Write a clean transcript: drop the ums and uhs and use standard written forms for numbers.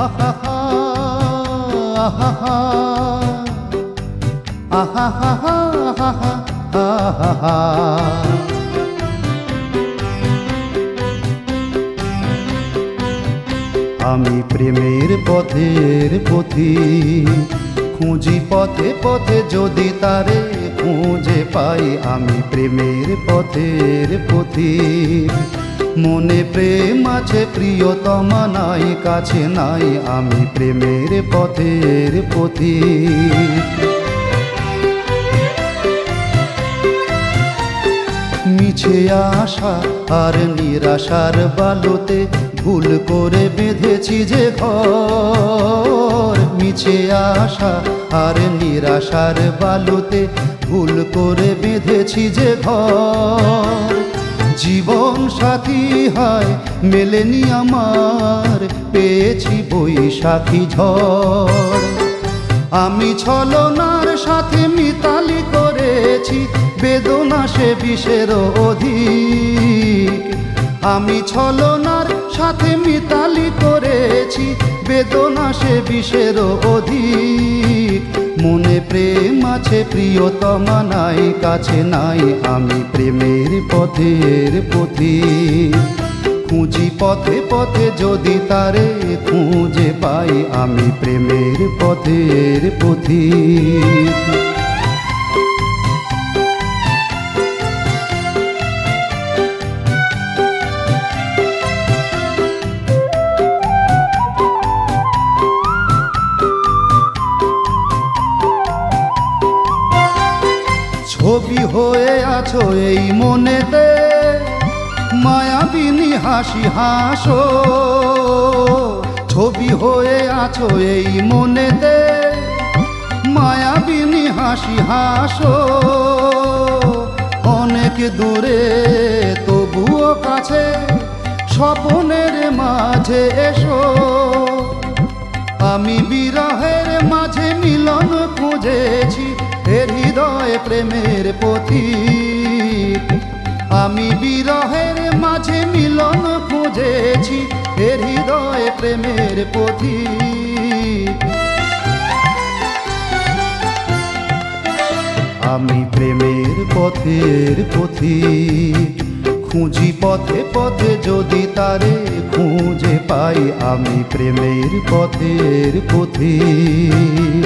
আহা আহা আহা আহা। আমি প্রেমের পথের পথিক, খুঁজি পথে পথে যদি তারে খুঁজে পাই। আমি প্রেমের পথের পথিক, মনে প্রেম আছে প্রিয়তমা নাই কাছে নাই। আমি প্রেমের পথের পথিক। মিছে আশা আর নিরাশার বালুতে ভুল করে বেঁধেছি যে ঘর। মিছে আশা আর নিরাশার বালুতে ভুল করে বেঁধেছি যে ঘর। জীবন সাথী হয় মেলেনি আমার, পেয়েছি বৈশাখী ঝড়। আমি ছলনার সাথে মিতালি করেছি বেদনা সে বিষের অধিক। আমি ছলনার সাথে মিতালি করেছি বেদনা সে বিষের অধিক। মনে প্রেম আছে প্রিয়তমা নাই কাছে নাই। আমি প্রেমের পথের পথিক, খুঁজি পথে পথে যদি তারে খুঁজে পাই। আমি প্রেমের পথের পথিক। ছবি হয়ে আছো এই মনেতে, মায়াবিনী হাসি হাসো। ছবি হয়ে আছো এই মনেতে, মায়াবিনী হাসি হাসো। অনেক দূরে তবুও কাছে, স্বপ্নের মাঝে এসো। আমি বিরহের মাঝে মিলন খুঁজেছি, এর হৃদয়ে প্রেমের পথিক। আমি বিরহের মাঝে মিলন খুঁজেছি, এর হৃদয়ে প্রেমের পথিক। আমি প্রেমের পথের পথিক, খুঁজি পথে পথে যদি তারে খুঁজে পাই। আমি প্রেমের পথের পথিক।